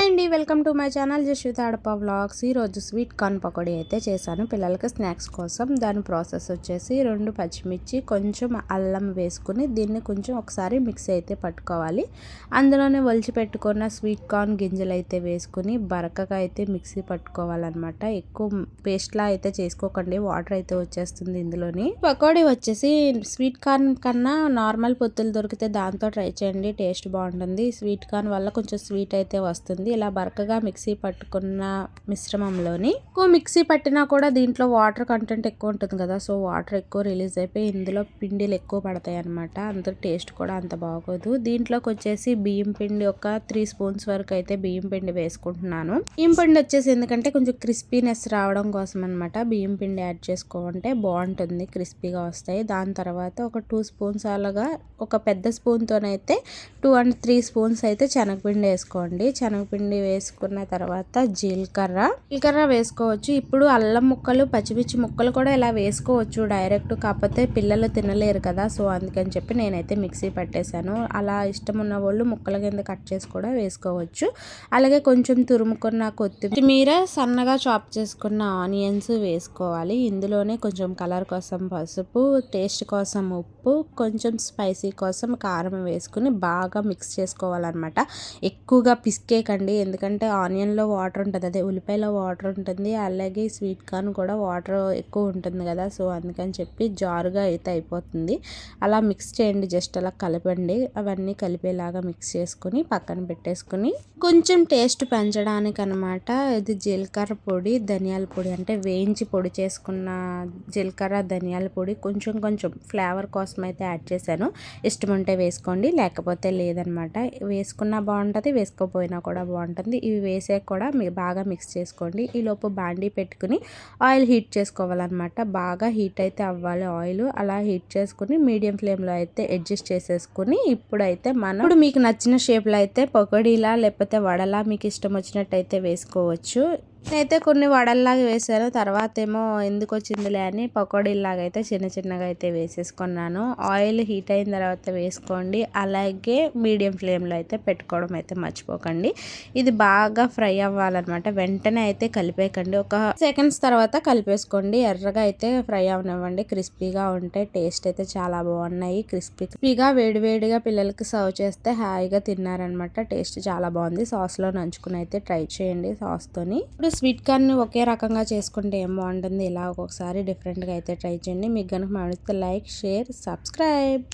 అండి, welcome to my channel Jashwitha Adapa vlogs. ఈరోజు sweet corn pakodi అయితే చేశాను పిల్లలకి స్నాక్స్ కోసం. దాని ప్రాసెస్ వచ్చేసి 2 పచ్చిమిర్చి, కొంచెం అల్లం వేసుకుని దీన్ని కొంచెం ఒకసారి మిక్సీ అయితే పట్టుకోవాలి. అందులోనే ఒలిచి పెట్టుకున్న స్వీట్ కార్న్ గింజలు అయితే వేసుకుని బరకగా అయితే మిక్సీ పట్టుకోవాలన్నమాట. ఎక్కువ పేస్ట్లా అయితే చేసుకోకండి, వాటర్ అయితే వచ్చేస్తుంది ఇందులోని. పకోడీ వచ్చేసి స్వీట్ కార్న్ కన్నా నార్మల్ పొత్తులు దొరికితే దాంతో ట్రై చేయండి, టేస్ట్ బాగుంటుంది. స్వీట్ కార్న్ వల్ల కొంచెం స్వీట్ అయితే వస్తుంది. ఇలా బరకగా మిక్సీ పట్టుకున్న మిశ్రమంలోని ఎక్కువ మిక్సీ పట్టినా కూడా దీంట్లో వాటర్ కంటెంట్ ఎక్కువ ఉంటుంది కదా, సో వాటర్ ఎక్కువ రిలీజ్ అయిపోయి ఇందులో పిండిలు ఎక్కువ పడతాయి అనమాట. అంత టేస్ట్ కూడా అంత బాగోదు. దీంట్లోకి వచ్చేసి బియ్యం పిండి ఒక 3 స్పూన్స్ వరకు అయితే బియ్యం పిండి వేసుకుంటున్నాను. బియ్యం పిండి వచ్చేసి ఎందుకంటే కొంచెం క్రిస్పీనెస్ రావడం కోసం అనమాట. బియ్యం పిండి యాడ్ చేసుకోవాలంటే బాగుంటుంది, క్రిస్పీగా వస్తాయి. దాని తర్వాత ఒక 2 స్పూన్స్ అలాగా ఒక పెద్ద స్పూన్తోనైతే 2 and 3 స్పూన్స్ అయితే శనగపిండి వేసుకోండి. శనగపిండి వేసుకున్న తర్వాత జీలకర్ర వేసుకోవచ్చు. ఇప్పుడు అల్లం ముక్కలు, పచ్చిమిర్చి ముక్కలు కూడా ఇలా వేసుకోవచ్చు డైరెక్ట్, కాకపోతే పిల్లలు తినలేరు కదా, సో అందుకని చెప్పి నేనైతే మిక్సీ పట్టేశాను. అలా ఇష్టం ఉన్న వాళ్ళు ముక్కల కింద కట్ చేసి కూడా వేసుకోవచ్చు. అలాగే కొంచెం తురుముకున్న కొత్తిమీర, సన్నగా చాప్ చేసుకున్న ఆనియన్స్ వేసుకోవాలి. ఇందులోనే కొంచెం కలర్ కోసం పసుపు, టేస్ట్ కోసం ఉప్పు, కొంచెం స్పైసీ కోసం కారం వేసుకుని బాగా మిక్స్ చేసుకోవాలన్నమాట. ఎక్కువగా పిసికేయకండి, ఎందుకంటే ఆనియన్లో వాటర్ ఉంటుంది, అదే ఉల్లిపాయలో వాటర్ ఉంటుంది, అలాగే స్వీట్ కార్న్ కూడా వాటర్ ఎక్కువ ఉంటుంది కదా, సో అందుకని చెప్పి జారుగా అయితే అయిపోతుంది. అలా మిక్స్ చేయండి, జస్ట్ అలా కలపండి. అవన్నీ కలిపేలాగా మిక్స్ చేసుకుని పక్కన పెట్టేసుకుని కొంచెం టేస్ట్ పెంచడానికి అనమాట ఇది జీలకర్ర పొడి, ధనియాల పొడి, అంటే వేయించి పొడి చేసుకున్న జీలకర్ర ధనియాల పొడి కొంచెం ఫ్లేవర్ కోసం అయితే యాడ్ చేశాను. ఇష్టం ఉంటే వేసుకోండి, లేకపోతే లేదనమాట. వేసుకున్నా బాగుంటుంది, వేసుకోపోయినా కూడా బాగుంటుంది. ఇవి వేసే కూడా మీరు బాగా మిక్స్ చేసుకోండి. ఈలోపు బాండీ పెట్టుకుని ఆయిల్ హీట్ చేసుకోవాలన్నమాట. బాగా హీట్ అయితే అవ్వాలి ఆయిల్. అలా హీట్ చేసుకుని మీడియం ఫ్లేమ్లో అయితే అడ్జస్ట్ చేసేసుకుని ఇప్పుడైతే ఇప్పుడు మీకు నచ్చిన షేప్లో అయితే పకోడీలా లేకపోతే వడలా మీకు ఇష్టం వచ్చినట్టయితే వేసుకోవచ్చు. నేనైతే కొన్ని వడల్లాగా వేసాను, తర్వాత ఏమో ఎందుకు వచ్చిందిలే అని పకోడీలాగా అయితే చిన్నగా అయితే వేసేసుకున్నాను. ఆయిల్ హీట్ అయిన తర్వాత వేసుకోండి, అలాగే మీడియం ఫ్లేమ్లో అయితే పెట్టుకోవడం అయితే మర్చిపోకండి. ఇది బాగా ఫ్రై అవ్వాలన్నమాట. వెంటనే అయితే కలిపేయకండి, ఒక సెకండ్స్ తర్వాత కలిపేసుకోండి. ఎర్రగా అయితే ఫ్రై అవనివ్వండి, క్రిస్పీగా ఉంటే టేస్ట్ అయితే చాలా బాగున్నాయి. క్రిస్పీగా వేడివేడిగా పిల్లలకి సర్వ్ చేస్తే హాయిగా తిన్నారనమాట. టేస్ట్ చాలా బాగుంది. సాస్లో నంచుకుని అయితే ట్రై చేయండి సాస్తోని. ఇప్పుడు స్వీట్ కార్న్ ఒకే రకంగా చేసుకుంటే ఏం బాగుంటుంది, ఇలా ఒక్కొక్కసారి డిఫరెంట్గా అయితే ట్రై చేయండి. మీకు కనుక నచ్చితే లైక్, షేర్, సబ్స్క్రైబ్.